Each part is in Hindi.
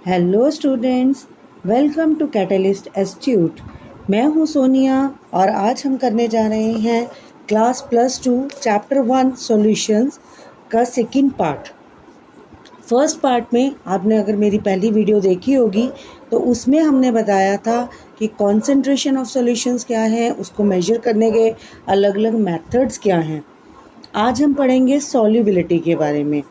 Hello students, welcome to Catalyst Institute. मैं हूं सोनिया और आज हम करने जा रहे हैं क्लास +2 चैप्टर 1 सॉल्यूशंस का सेकंड पार्ट। फर्स्ट पार्ट में आपने अगर मेरी पहली वीडियो देखी होगी तो उसमें हमने बताया था कि कॉन्सेंट्रेशन ऑफ सॉल्यूशंस क्या है, उसको मेजर करने के अलग अलग मेथड्स क्या हैं। आज हम पढ़ेंगे सॉल्युबिलिटी के बारे में।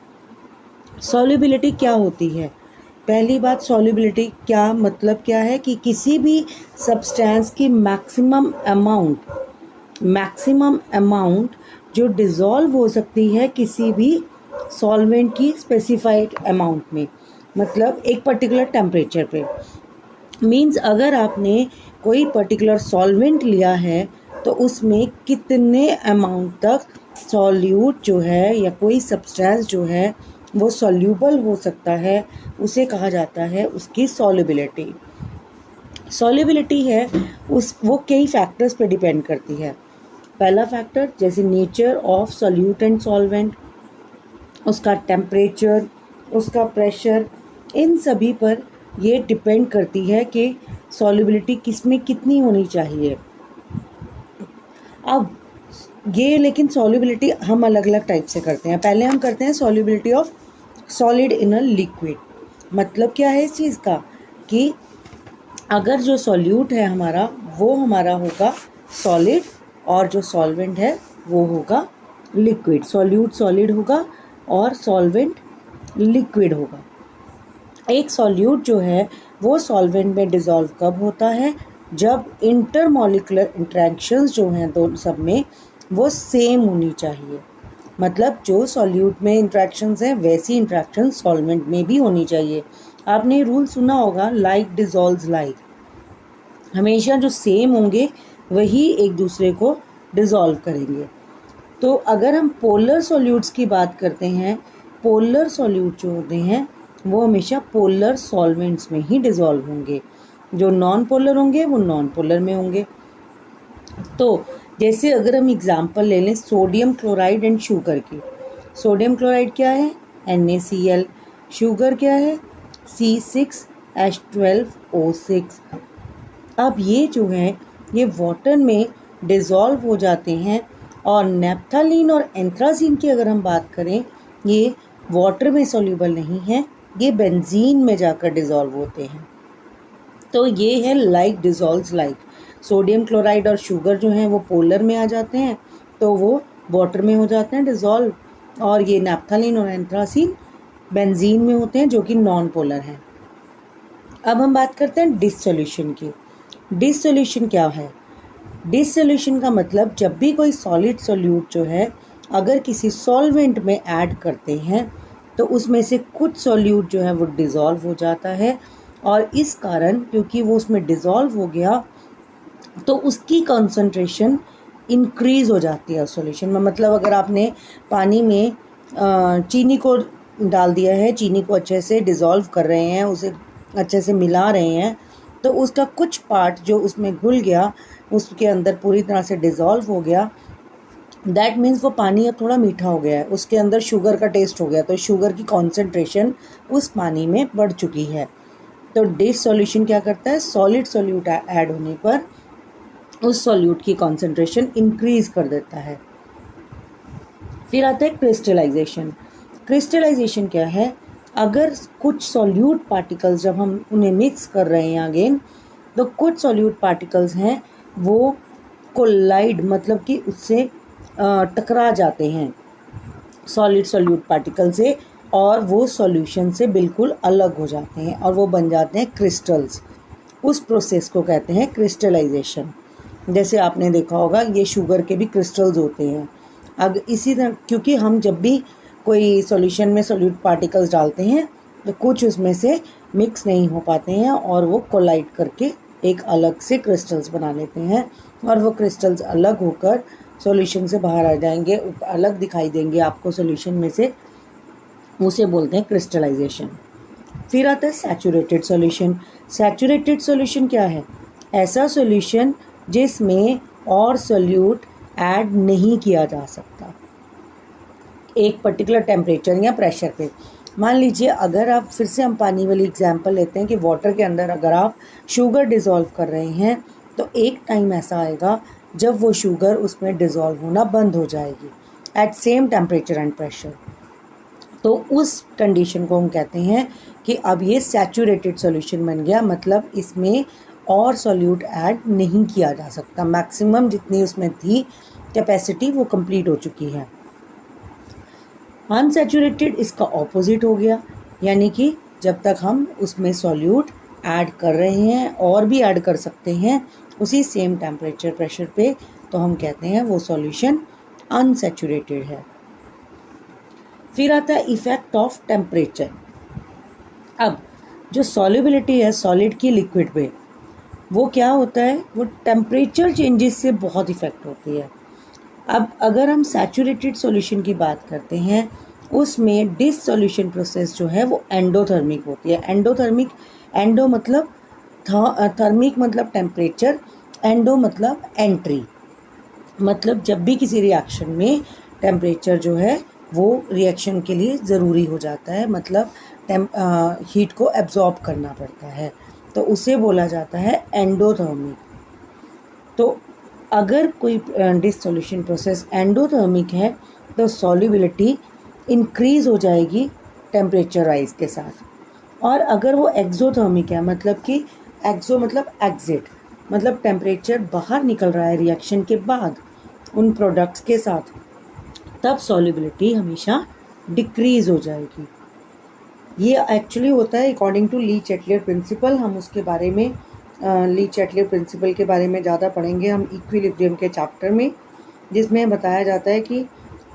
सॉल्युबिलिटी क्या होती है? पहली बात, सॉल्युबिलिटी क्या मतलब क्या है कि किसी भी सब्सटेंस की मैक्सिमम अमाउंट जो डिज़ोल्व हो सकती है किसी भी सॉल्वेंट की स्पेसिफाइड अमाउंट में, मतलब एक पर्टिकुलर टेम्परेचर पे। मींस अगर आपने कोई पर्टिकुलर सॉल्वेंट लिया है तो उसमें कितने अमाउंट तक सॉल्यूट जो है या कोई सब्सटेंस जो है वो सॉल्यूबल हो सकता है, उसे कहा जाता है उसकी सॉल्युबिलिटी। सॉल्युबिलिटी है वो कई फैक्टर्स पे डिपेंड करती है। पहला फैक्टर जैसे nature of solute and solvent, उसका टेम्परेचर, उसका प्रेशर, इन सभी पर ये डिपेंड करती है कि सॉल्युबिलिटी किसमें कितनी होनी चाहिए। अब ये लेकिन सॉल्युबिलिटी हम अलग अलग टाइप से करते हैं। पहले हम करते हैं solubility of solid in a liquid. मतलब क्या है इस चीज़ का कि अगर जो सॉल्यूट है हमारा वो हमारा होगा सॉलिड और जो सॉल्वेंट है वो होगा लिक्विड। सॉल्यूट सॉलिड होगा और सॉल्वेंट लिक्विड होगा। एक सॉल्यूट जो है वो सॉल्वेंट में डिज़ोल्व कब होता है? जब इंटरमॉलिक्यूलर इंटरेक्शंस जो हैं दोनों सब में वो सेम होनी चाहिए। मतलब जो सॉल्यूट में इंटरेक्शंस हैं वैसी इंटरेक्शन सॉल्वेंट में भी होनी चाहिए। आपने रूल सुना होगा, लाइक डिज़ोल्व्स लाइक। हमेशा जो सेम होंगे वही एक दूसरे को डिज़ोल्व करेंगे। तो अगर हम पोलर सॉल्यूट्स की बात करते हैं, पोलर सॉल्यूट जो होते हैं वो हमेशा पोलर सॉल्वेंट्स में ही डिज़ोल्व होंगे। जो नॉन पोलर होंगे वो नॉन पोलर में होंगे। तो जैसे अगर हम एग्जांपल ले लें सोडियम क्लोराइड एंड शुगर की। सोडियम क्लोराइड क्या है? NaCl। शुगर क्या है? C6H12O6। अब ये जो है ये वाटर में डिज़ोल्व हो जाते हैं। और नैप्थलीन और एंथ्रासीन की अगर हम बात करें, ये वाटर में सॉल्यूबल नहीं है, ये बेंजीन में जाकर डिज़ोल्व होते हैं। तो ये है लाइक डिज़ोल्व्स लाइक। सोडियम क्लोराइड और शुगर जो हैं वो पोलर में आ जाते हैं तो वो वाटर में हो जाते हैं डिज़ोल्व, और ये नैप्थलीन और एंथ्रासीन बेंजीन में होते हैं जो कि नॉन पोलर हैं। अब हम बात करते हैं डिसोल्यूशन की। डिसोल्यूशन क्या है? डिसोल्यूशन का मतलब जब भी कोई सॉलिड सॉल्यूट जो है अगर किसी सॉल्वेंट में ऐड करते हैं तो उसमें से कुछ सॉल्यूट जो है वो डिज़ोल्व हो जाता है, और इस कारण क्योंकि वो उसमें डिज़ोल्व हो गया तो उसकी कंसंट्रेशन इंक्रीज़ हो जाती है सॉल्यूशन में। मतलब अगर आपने पानी में चीनी को डाल दिया है, चीनी को अच्छे से डिज़ोल्व कर रहे हैं, उसे अच्छे से मिला रहे हैं, तो उसका कुछ पार्ट जो उसमें घुल गया उसके अंदर पूरी तरह से डिज़ोल्व हो गया। दैट मीन्स वो पानी अब थोड़ा मीठा हो गया है, उसके अंदर शुगर का टेस्ट हो गया, तो शुगर की कॉन्सेंट्रेशन उस पानी में बढ़ चुकी है। तो डिसोल्यूशन क्या करता है? सॉलिड सॉल्यूट ऐड होने पर उस सॉल्यूट की कॉन्सेंट्रेशन इंक्रीज कर देता है। फिर आता है क्रिस्टलाइजेशन। क्रिस्टलाइजेशन क्या है? अगर कुछ सॉल्यूट पार्टिकल्स जब हम उन्हें मिक्स कर रहे हैं अगेन, तो कुछ सॉल्यूट पार्टिकल्स हैं वो कोलाइड मतलब कि उससे टकरा जाते हैं सॉलिड सॉल्यूट पार्टिकल से, और वो सॉल्यूशन से बिल्कुल अलग हो जाते हैं और वो बन जाते हैं क्रिस्टल्स। उस प्रोसेस को कहते हैं क्रिस्टलाइजेशन। जैसे आपने देखा होगा ये शुगर के भी क्रिस्टल्स होते हैं। अब इसी तरह क्योंकि हम जब भी कोई सॉल्यूशन में सॉल्यूट पार्टिकल्स डालते हैं तो कुछ उसमें से मिक्स नहीं हो पाते हैं और वो कोलाइड करके एक अलग से क्रिस्टल्स बना लेते हैं, और वो क्रिस्टल्स अलग होकर सॉल्यूशन से बाहर आ जाएंगे, अलग दिखाई देंगे आपको सॉल्यूशन में से, उसे बोलते हैं क्रिस्टलाइजेशन। फिर आता है सैचुरेटेड सॉल्यूशन। सैचुरेटेड सॉल्यूशन क्या है? ऐसा सॉल्यूशन जिसमें और सॉल्यूट ऐड नहीं किया जा सकता एक पर्टिकुलर टेम्परेचर या प्रेशर पे। मान लीजिए अगर आप फिर से हम पानी वाली एग्जांपल लेते हैं कि वाटर के अंदर अगर आप शुगर डिज़ोल्व कर रहे हैं तो एक टाइम ऐसा आएगा जब वो शुगर उसमें डिज़ोल्व होना बंद हो जाएगी at same temperature and pressure. तो उस कंडीशन को हम कहते हैं कि अब ये सैचुरेटेड सॉल्यूशन बन गया, मतलब इसमें और सॉल्यूट ऐड नहीं किया जा सकता, मैक्सिमम जितनी उसमें थी कैपेसिटी वो कंप्लीट हो चुकी है। अनसैचुरेटेड इसका ऑपोजिट हो गया, यानी कि जब तक हम उसमें सॉल्यूट ऐड कर रहे हैं और भी ऐड कर सकते हैं उसी सेम टेम्परेचर प्रेशर पे, तो हम कहते हैं वो सॉल्यूशन अनसैचुरेटेड है। फिर आता है इफेक्ट ऑफ टेम्परेचर। अब जो सॉल्युबिलिटी है सॉलिड की लिक्विड पे, वो क्या होता है, वो टेम्परेचर चेंजेस से बहुत इफेक्ट होती है। अब अगर हम सैचुरेटेड सॉल्यूशन की बात करते हैं उसमें डिसॉल्यूशन प्रोसेस जो है वो एंडोथर्मिक होती है। एंडोथर्मिक, एंडो मतलब थर्मिक मतलब टेम्परेचर, एंडो मतलब एंट्री, मतलब जब भी किसी रिएक्शन में टेम्परेचर जो है वो रिएक्शन के लिए ज़रूरी हो जाता है, मतलब हीट को एब्जॉर्ब करना पड़ता है, तो उसे बोला जाता है एंडोथर्मिक। तो अगर कोई डिसॉल्यूशन प्रोसेस एंडोथर्मिक है तो सॉल्युबिलिटी इंक्रीज़ हो जाएगी टेम्परेचर राइज के साथ। और अगर वो एक्सोथर्मिक है, मतलब कि एक्सो मतलब एग्जिट, मतलब टेम्परेचर बाहर निकल रहा है रिएक्शन के बाद उन प्रोडक्ट्स के साथ, तब सॉल्युबिलिटी हमेशा डिक्रीज़ हो जाएगी। ये एक्चुअली होता है according to Le Chatelier principle. हम उसके बारे में ली चैटलियर प्रिंसिपल के बारे में ज़्यादा पढ़ेंगे हम इक्विलिब्रियम के चैप्टर में, जिसमें बताया जाता है कि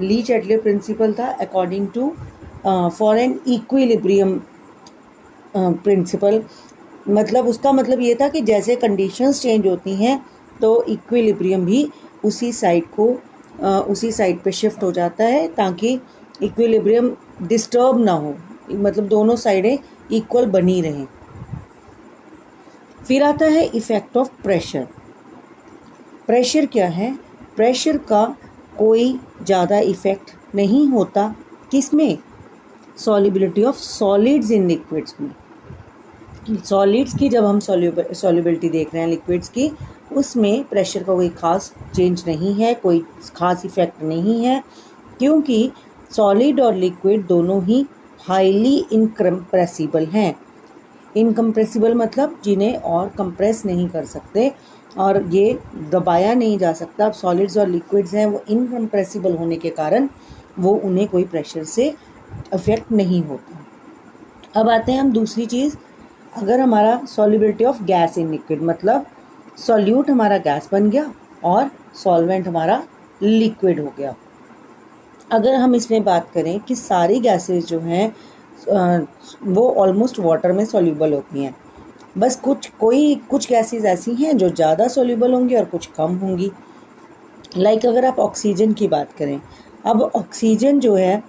ली चैटलियर प्रिंसिपल था according to for an equilibrium principle. मतलब उसका मतलब ये था कि जैसे कंडीशंस चेंज होती हैं तो इक्विलिब्रियम भी उसी साइड पे शिफ्ट हो जाता है ताकि इक्विलिब्रियम डिस्टर्ब ना हो, मतलब दोनों साइडें इक्वल बनी रहें। फिर आता है इफेक्ट ऑफ प्रेशर। प्रेशर क्या है, प्रेशर का कोई ज़्यादा इफेक्ट नहीं होता किसमें, solubility of solids in liquids में। सॉलिड्स की जब हम सॉल्युबिलिटी देख रहे हैं लिक्विड्स की, उसमें प्रेशर का कोई ख़ास चेंज नहीं है, कोई ख़ास इफेक्ट नहीं है, क्योंकि सॉलिड और लिक्विड दोनों ही हाईली इनकम्प्रेसिबल हैं। इनकम्प्रेसिबल मतलब जिन्हें और कंप्रेस नहीं कर सकते और ये दबाया नहीं जा सकता। अब सॉलिड्स और लिक्विड्स हैं वो इनकम्प्रेसिबल होने के कारण वो उन्हें कोई प्रेशर से अफेक्ट नहीं होता। अब आते हैं हम दूसरी चीज़, अगर हमारा solubility of gas in liquid, मतलब सॉल्यूट हमारा गैस बन गया और सॉल्वेंट हमारा लिक्विड हो गया। अगर हम इसमें बात करें कि सारी गैसेस जो हैं वो ऑलमोस्ट वाटर में सॉल्यूबल होती हैं, बस कुछ गैसेस ऐसी हैं जो ज़्यादा सॉल्यूबल होंगी और कुछ कम होंगी। लाइक अगर आप ऑक्सीजन की बात करें, अब ऑक्सीजन जो है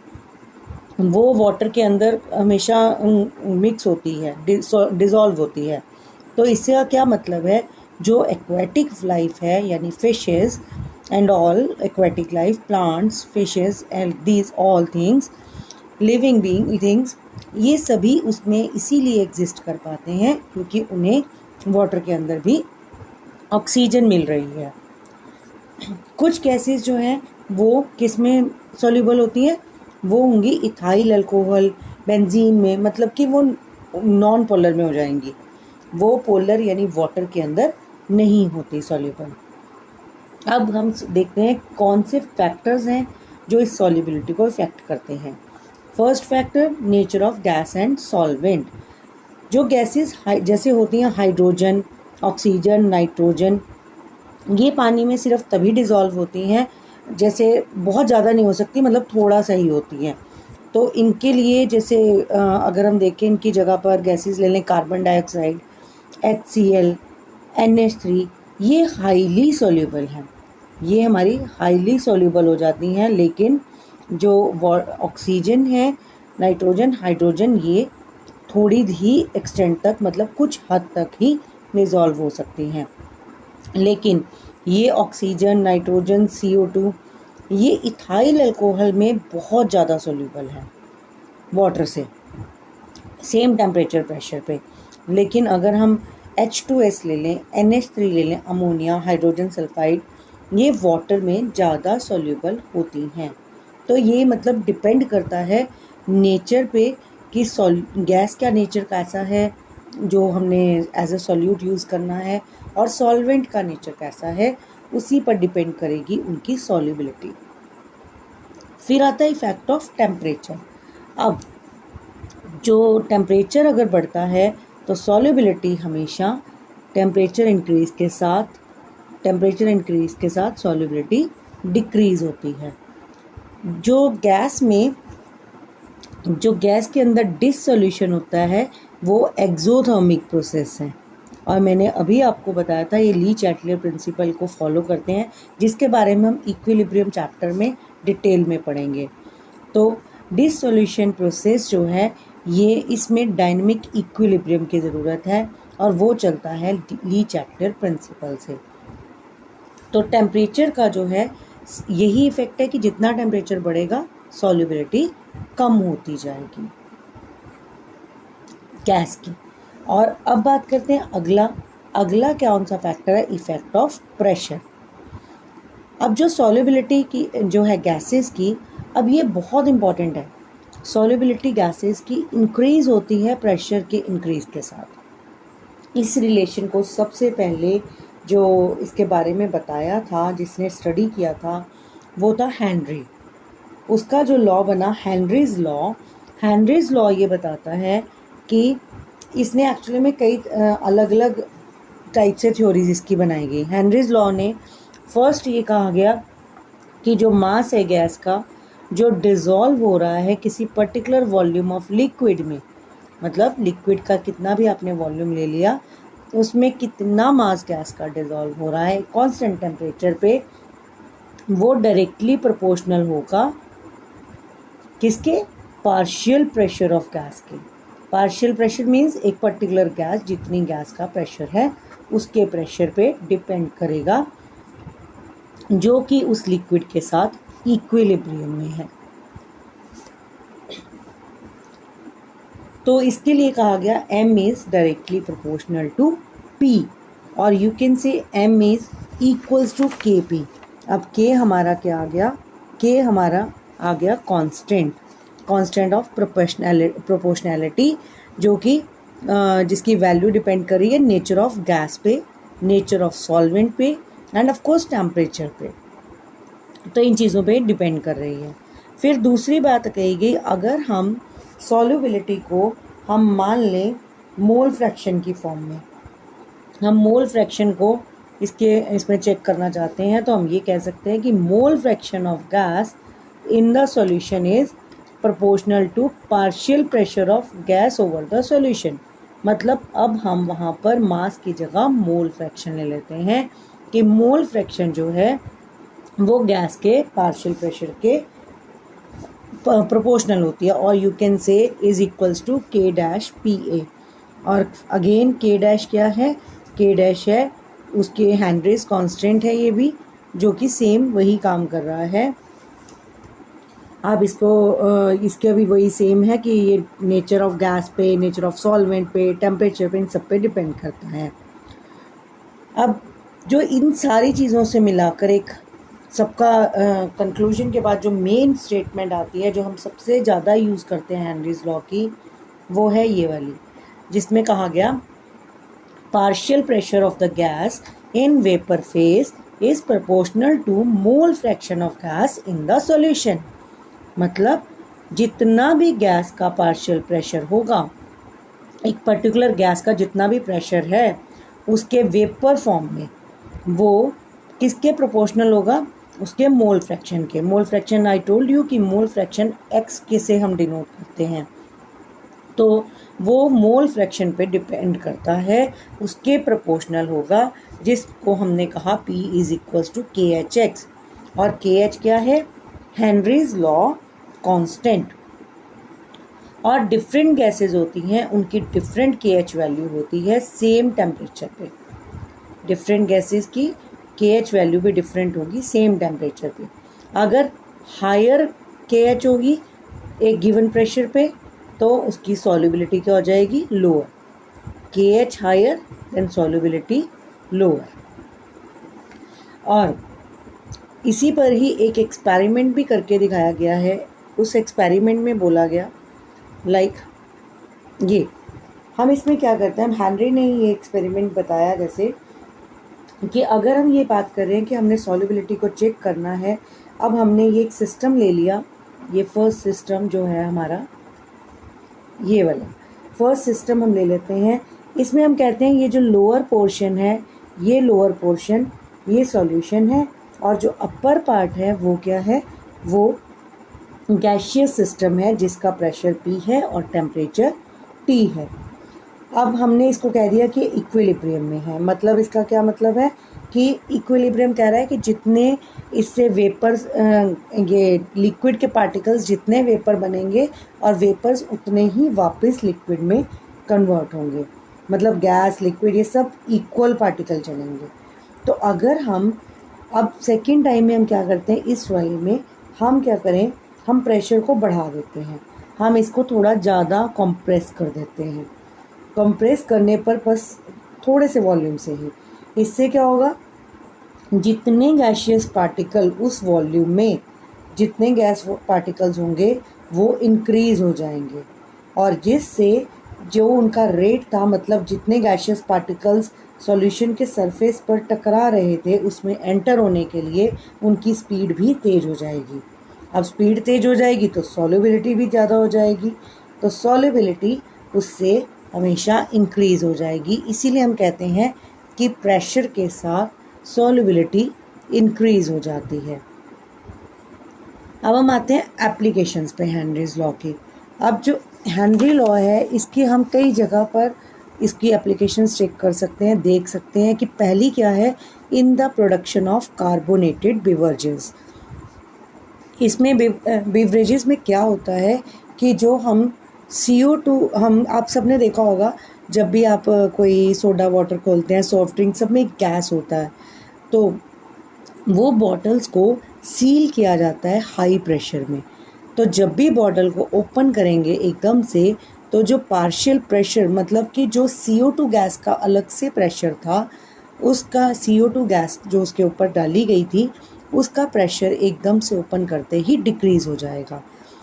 वो वाटर के अंदर हमेशा मिक्स होती है, डिज़ोल्व होती है। तो इससे क्या मतलब है, जो एक्वेटिक लाइफ है यानी fishes and all aquatic life, plants, fishes and these all things, living being things, ये सभी उसमें इसीलिए एग्जिस्ट कर पाते हैं क्योंकि उन्हें वाटर के अंदर भी ऑक्सीजन मिल रही है। कुछ गैसेस जो हैं वो किस में सॉल्यूबल होती हैं, वो होंगी इथाइल अल्कोहल, बेंजीन में, मतलब कि वो नॉन पोलर में हो जाएंगी, वो पोलर यानी वाटर के अंदर नहीं होती सॉल्यूबल। अब हम देखते हैं कौन से फैक्टर्स हैं जो इस सॉल्युबिलिटी को इफेक्ट करते हैं। First factor, nature of gas and solvent. जो गैसेस जैसे होती हैं हाइड्रोजन, ऑक्सीजन, नाइट्रोजन, ये पानी में सिर्फ तभी डिज़ोल्व होती हैं, जैसे बहुत ज़्यादा नहीं हो सकती, मतलब थोड़ा सा ही होती हैं। तो इनके लिए जैसे अगर हम देखें इनकी जगह पर गैसेस ले लें, कार्बन डाइऑक्साइड, HCl, NH3, ये हाईली सॉल्यूबल हैं, ये हमारी हाईली सॉल्यूबल हो जाती हैं। लेकिन जो ऑक्सीजन है, नाइट्रोजन, हाइड्रोजन, ये थोड़ी ही एक्सटेंट तक, मतलब कुछ हद तक ही डिज़ोल्व हो सकती हैं। लेकिन ये ऑक्सीजन, नाइट्रोजन, CO2, ये इथाइल अल्कोहल में बहुत ज़्यादा सॉल्यूबल है वाटर से। सेम टेम्परेचर प्रेशर पे। लेकिन अगर हम H2S ले लें, NH3 ले लें, अमोनिया, हाइड्रोजन सल्फाइड, ये वाटर में ज़्यादा सॉल्यूबल होती हैं। तो ये मतलब डिपेंड करता है नेचर पे कि गैस का नेचर कैसा है जो हमने एज अ सॉल्यूट यूज़ करना है, और सॉल्वेंट का नेचर कैसा है, उसी पर डिपेंड करेगी उनकी सॉल्युबिलिटी। फिर आता है इफेक्ट ऑफ टेम्परेचर। अब जो टेम्परेचर अगर बढ़ता है तो सॉल्युबिलिटी हमेशा टेम्परेचर इंक्रीज़ के साथ सॉल्युबिलिटी डिक्रीज़ होती है। जो गैस के अंदर डिसोल्यूशन होता है वो एक्सोथर्मिक प्रोसेस है, और मैंने अभी आपको बताया था ये ली चैटलियर प्रिंसिपल को फॉलो करते हैं, जिसके बारे में हम इक्विलिब्रियम चैप्टर में डिटेल में पढ़ेंगे। तो डिसोल्यूशन प्रोसेस जो है ये इसमें डायनेमिक इक्विलिब्रियम की ज़रूरत है, और वो चलता है ली चैटलियर प्रिंसिपल से। तो टेम्परेचर का जो है यही इफेक्ट है कि जितना टेम्परेचर बढ़ेगा सॉल्युबिलिटी कम होती जाएगी गैस की। और अब बात करते हैं अगला कौन सा फैक्टर है, इफेक्ट ऑफ प्रेशर। अब जो सॉल्युबिलिटी की जो है गैसेस की, अब ये बहुत इंपॉर्टेंट है। सॉल्युबिलिटी गैसेस की इंक्रीज़ होती है प्रेशर के इंक्रीज़ के साथ। इस रिलेशन को सबसे पहले जो इसके बारे में बताया था, जिसने स्टडी किया था, वो था हेनरी। उसका जो लॉ बना हेनरीज लॉ ये बताता है कि इसने एक्चुअली में कई अलग अलग टाइप से थ्योरीज इसकी बनाई गई। हेनरीज लॉ ने फर्स्ट ये कहा गया कि जो मास है गैस का, जो डिज़ोल्व हो रहा है किसी पर्टिकुलर वॉल्यूम ऑफ लिक्विड में, मतलब लिक्विड का कितना भी आपने वॉल्यूम ले लिया, उसमें कितना मास गैस का डिज़ोल्व हो रहा है कांस्टेंट टेम्परेचर पे, वो डायरेक्टली प्रोपोर्शनल होगा किसके, पार्शियल प्रेशर ऑफ गैस के। पार्शियल प्रेशर मीन्स एक पर्टिकुलर गैस जितनी गैस का प्रेशर है उसके प्रेशर पे डिपेंड करेगा, जो कि उस लिक्विड के साथ इक्विलिब्रियम में है। तो इसके लिए कहा गया M is directly proportional to P, और you can say M is equals to KP। अब K हमारा क्या आ गया, K हमारा आ गया कांस्टेंट ऑफ प्रोपोर्शनैलिटी, जो कि जिसकी वैल्यू डिपेंड कर रही है नेचर ऑफ गैस पे, नेचर ऑफ सॉल्वेंट पे, एंड ऑफ कोर्स टेम्परेचर पे। तो इन चीज़ों पे डिपेंड कर रही है। फिर दूसरी बात कही गई, अगर हम सॉल्युबिलिटी को हम मान लें मोल फ्रैक्शन की फॉर्म में, हम मोल फ्रैक्शन को इसमें चेक करना चाहते हैं, तो हम ये कह सकते हैं कि mole fraction of gas in the solution is proportional to partial pressure of gas over the solution. मतलब अब हम वहाँ पर मास की जगह मोल फ्रैक्शन ले लेते हैं कि मोल फ्रैक्शन जो है वो गैस के पार्शियल प्रेशर के प्रोपोर्शनल होती है, और you can say is equals to K-PA। और अगेन K- क्या है, K- है उसके हेनरीज कांस्टेंट है, ये भी जो कि सेम वही काम कर रहा है। आप इसके भी वही सेम है कि ये नेचर ऑफ गैस पे, नेचर ऑफ सॉल्वेंट पे, टेम्परेचर पे, इन सब पे डिपेंड करता है। अब जो इन सारी चीज़ों से मिलाकर एक सबका कंक्लूजन के बाद जो मेन स्टेटमेंट आती है, जो हम सबसे ज़्यादा यूज़ करते हैं हेनरीज लॉ की, वो है ये वाली, जिसमें कहा गया partial pressure of the gas in vapour phase is proportional to mole fraction of gas in the solution. मतलब जितना भी गैस का पार्शियल प्रेशर होगा, एक पर्टिकुलर गैस का जितना भी प्रेशर है उसके वेपर फॉर्म में, वो किसके प्रोपोर्शनल होगा, उसके मोल फ्रैक्शन के। Mole fraction I told you कि मोल फ्रैक्शन x के से हम डिनोट करते हैं, तो वो मोल फ्रैक्शन पे डिपेंड करता है, उसके प्रोपोर्शनल होगा, जिसको हमने कहा P is equals to KHX। और KH क्या है, हेनरीज लॉ कांस्टेंट। और डिफरेंट गैसेस होती हैं, उनकी डिफरेंट KH वैल्यू होती है सेम टेम्परेचर पे। डिफरेंट गैसेस की KH वैल्यू भी डिफरेंट होगी सेम टेम्परेचर पे। अगर हायर KH होगी एक गिवन प्रेशर पे, तो उसकी सॉल्युबिलिटी क्या हो जाएगी, lower. KH higher then solubility lower. और इसी पर ही एक एक्सपेरिमेंट भी करके दिखाया गया है। उस एक्सपेरिमेंट में बोला गया ये हम इसमें क्या करते हैं, हेनरी ने ये एक्सपेरिमेंट बताया जैसे कि अगर हम ये बात कर रहे हैं कि हमने सॉल्युबिलिटी को चेक करना है, अब हमने ये एक सिस्टम ले लिया। ये फर्स्ट सिस्टम जो है हमारा, ये वाला फर्स्ट सिस्टम हम ले लेते हैं। इसमें हम कहते हैं ये जो लोअर पोर्शन है, ये लोअर पोर्शन ये सॉल्यूशन है, और जो अपर पार्ट है वो क्या है, वो गैशियस सिस्टम है जिसका प्रेशर P है और टेम्परेचर T है। अब हमने इसको कह दिया कि इक्विलिब्रियम में है। मतलब इसका क्या मतलब है कि इक्विलिब्रियम कह रहा है कि जितने इससे वेपर्स, ये लिक्विड के पार्टिकल्स जितने वेपर बनेंगे और वेपर्स उतने ही वापस लिक्विड में कन्वर्ट होंगे। मतलब गैस, लिक्विड, ये सब इक्वल पार्टिकल चलेंगे। तो अगर हम अब सेकेंड टाइम में हम क्या करते हैं, इस वाले में हम क्या करें, हम प्रेशर को बढ़ा देते हैं, हम इसको थोड़ा ज़्यादा कंप्रेस कर देते हैं। कंप्रेस करने पर बस थोड़े से वॉल्यूम से ही, इससे क्या होगा, जितने गैशियस पार्टिकल उस वॉल्यूम में, जितने गैस पार्टिकल्स होंगे वो इंक्रीज़ हो जाएंगे, और जिससे जो उनका रेट था, मतलब जितने गैशियस पार्टिकल्स सॉल्यूशन के सरफेस पर टकरा रहे थे उसमें एंटर होने के लिए, उनकी स्पीड भी तेज़ हो जाएगी। अब स्पीड तेज़ हो जाएगी तो सॉल्युबिलिटी भी ज़्यादा हो जाएगी, तो सॉल्युबिलिटी उससे हमेशा इंक्रीज़ हो जाएगी। इसीलिए हम कहते हैं कि प्रेशर के साथ सॉल्युबिलिटी इंक्रीज़ हो जाती है। अब हम आते हैं एप्लीकेशंस पे हेनरीज लॉ की। अब जो हेनरी लॉ है इसकी हम कई जगह पर इसकी एप्लीकेशंस चेक कर सकते हैं, देख सकते हैं कि पहली क्या है, in the production of carbonated beverages. इसमें बेवरेजेस में क्या होता है कि जो हम CO2, हम आप सब ने देखा होगा जब भी आप कोई सोडा वाटर खोलते हैं, सॉफ्ट ड्रिंक, सब में एक गैस होता है, तो वो बॉटल्स को सील किया जाता है हाई प्रेशर में। तो जब भी बॉटल को ओपन करेंगे एकदम से, तो जो पार्शियल प्रेशर, मतलब कि जो CO2 गैस का अलग से प्रेशर था, उसका CO2 गैस जो उसके ऊपर डाली गई थी, उसका प्रेशर एकदम से ओपन करते ही डिक्रीज़ हो जाएगा।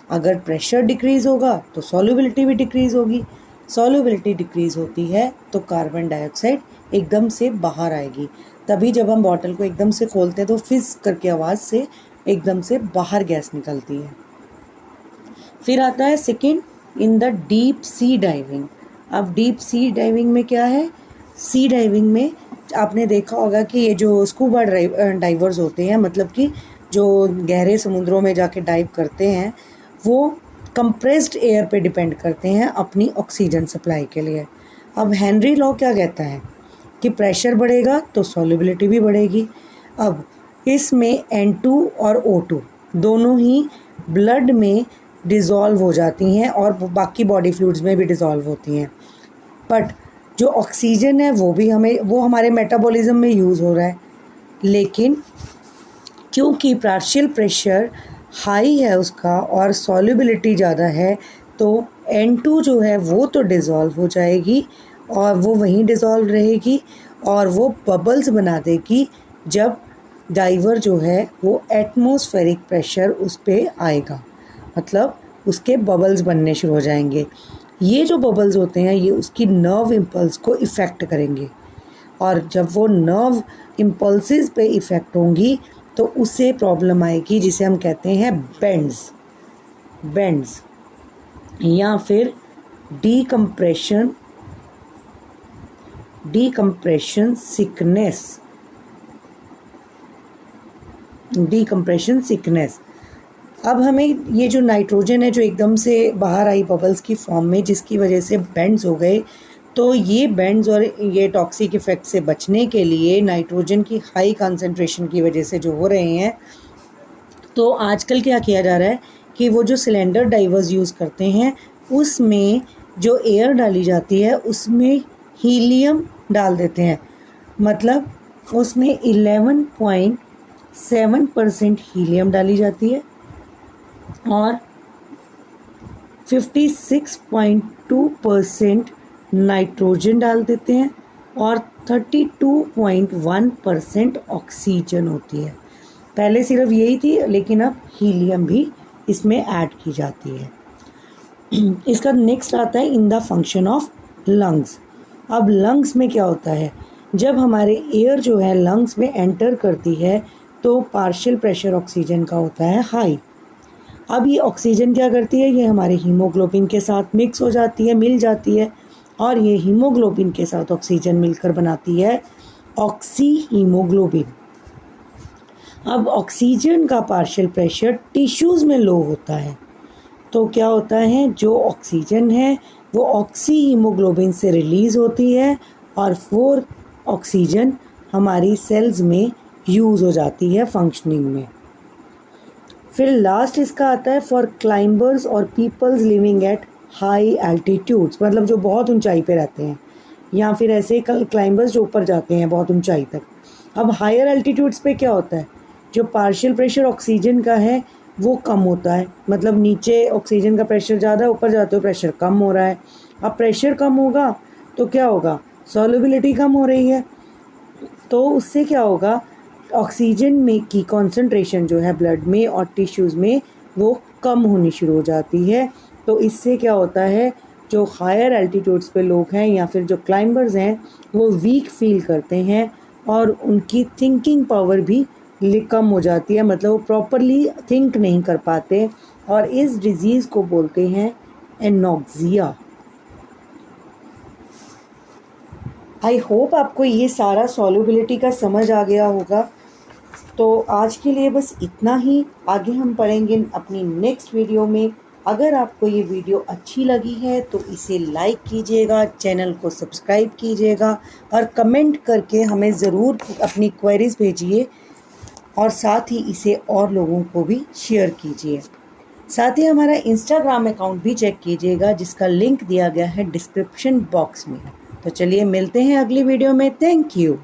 अगर प्रेशर डिक्रीज़ होगा तो सॉल्युबिलिटी भी डिक्रीज़ होगी। सॉल्युबिलिटी डिक्रीज़ होती है तो कार्बन डाइऑक्साइड एकदम से बाहर आएगी। तभी जब हम बॉटल को एकदम से खोलते हैं तो फिस करके आवाज़ से एकदम से बाहर गैस निकलती है। फिर आता है second, in the deep sea diving. अब डीप सी डाइविंग में क्या है, सी डाइविंग में आपने देखा होगा कि ये जो स्कूबा डाइवर्स होते हैं, मतलब कि जो गहरे समुद्रों में जाके डाइव करते हैं, वो कंप्रेस्ड एयर पे डिपेंड करते हैं अपनी ऑक्सीजन सप्लाई के लिए। अब हेनरी लॉ क्या कहता है कि प्रेशर बढ़ेगा तो सॉल्युबिलिटी भी बढ़ेगी। अब इसमें N2 और O2 दोनों ही ब्लड में डिज़ोल्व हो जाती हैं और बाकी बॉडी फ्लूइड्स में भी डिज़ोल्व होती हैं, बट जो ऑक्सीजन है वो हमारे मेटाबॉलिज्म में यूज़ हो रहा है। लेकिन क्योंकि पार्शियल प्रेशर हाई है उसका और सॉल्युबिलिटी ज़्यादा है, तो N2 जो है वो तो डिज़ोल्व हो जाएगी और वो वहीं डिज़ोल्व रहेगी और वो बबल्स बना देगी जब डाइवर जो है वो एटमॉस्फेरिक प्रेशर उस पर आएगा, मतलब उसके बबल्स बनने शुरू हो जाएंगे। ये जो बबल्स होते हैं ये उसकी नर्व इम्पल्स को इफ़ेक्ट करेंगे, और जब वो नर्व इम्पल्सेस पे इफ़ेक्ट होंगी तो उससे प्रॉब्लम आएगी जिसे हम कहते हैं बेंड्स या फिर डीकम्प्रेशन सिकनेस। अब हमें ये जो नाइट्रोजन है जो एकदम से बाहर आई बबल्स की फॉर्म में, जिसकी वजह से बेंड्स हो गए, तो ये बेंड्स और ये टॉक्सिक इफ़ेक्ट से बचने के लिए नाइट्रोजन की हाई कंसंट्रेशन की वजह से जो हो रहे हैं, तो आजकल क्या किया जा रहा है कि वो जो सिलेंडर डाइवर्स यूज़ करते हैं उसमें जो एयर डाली जाती है उसमें हीलियम डाल देते हैं, मतलब उसमें 11.7% हीलियम डाली जाती है और 56.2% नाइट्रोजन डाल देते हैं और 32.1% ऑक्सीजन होती है। पहले सिर्फ यही थी, लेकिन अब हीलियम भी इसमें ऐड की जाती है। इसका नेक्स्ट आता है in the function of lungs. अब लंग्स में क्या होता है, जब हमारे एयर जो है लंग्स में एंटर करती है तो पार्शियल प्रेशर ऑक्सीजन का होता है हाई। अब ये ऑक्सीजन क्या करती है, ये हमारे हीमोग्लोबिन के साथ मिक्स हो जाती है, मिल जाती है, और ये हीमोग्लोबिन के साथ ऑक्सीजन मिलकर बनाती है ऑक्सी हीमोग्लोबिन। अब ऑक्सीजन का पार्शियल प्रेशर टिश्यूज़ में लो होता है, तो क्या होता है, जो ऑक्सीजन है वो ऑक्सी हीमोग्लोबिन से रिलीज़ होती है और वो ऑक्सीजन हमारी सेल्स में यूज़ हो जाती है फंक्शनिंग में। फिर लास्ट इसका आता है फॉर क्लाइंबर्स और peoples living at high altitudes, मतलब जो बहुत ऊंचाई पे रहते हैं, या फिर ऐसे क्लाइंबर्स जो ऊपर जाते हैं बहुत ऊंचाई तक। अब हायर एल्टीट्यूड्स पे क्या होता है, जो पार्शियल प्रेशर ऑक्सीजन का है वो कम होता है, मतलब नीचे ऑक्सीजन का प्रेशर ज़्यादा, ऊपर जाते हुए प्रेशर कम हो रहा है। अब प्रेशर कम होगा तो क्या होगा, सॉल्युबिलिटी कम हो रही है, तो उससे क्या होगा, ऑक्सीजन में की कॉन्सेंट्रेशन जो है ब्लड में और टिश्यूज़ में वो कम होनी शुरू हो जाती है। तो इससे क्या होता है, जो हायर एल्टीट्यूड्स पे लोग हैं या फिर जो क्लाइंबर्स हैं वो वीक फील करते हैं और उनकी थिंकिंग पावर भी कम हो जाती है, मतलब वो प्रॉपरली थिंक नहीं कर पाते, और इस डिज़ीज़ को बोलते हैं एनॉक्सिया। आई होप आपको ये सारा सॉल्युबिलिटी का समझ आ गया होगा। तो आज के लिए बस इतना ही, आगे हम पढ़ेंगे अपनी नेक्स्ट वीडियो में। अगर आपको ये वीडियो अच्छी लगी है तो इसे लाइक कीजिएगा, चैनल को सब्सक्राइब कीजिएगा और कमेंट करके हमें ज़रूर अपनी क्वेरीज भेजिए, और साथ ही इसे और लोगों को भी शेयर कीजिए। साथ ही हमारा इंस्टाग्राम अकाउंट भी चेक कीजिएगा, जिसका लिंक दिया गया है डिस्क्रिप्शन बॉक्स में। तो चलिए मिलते हैं अगली वीडियो में। Thank you.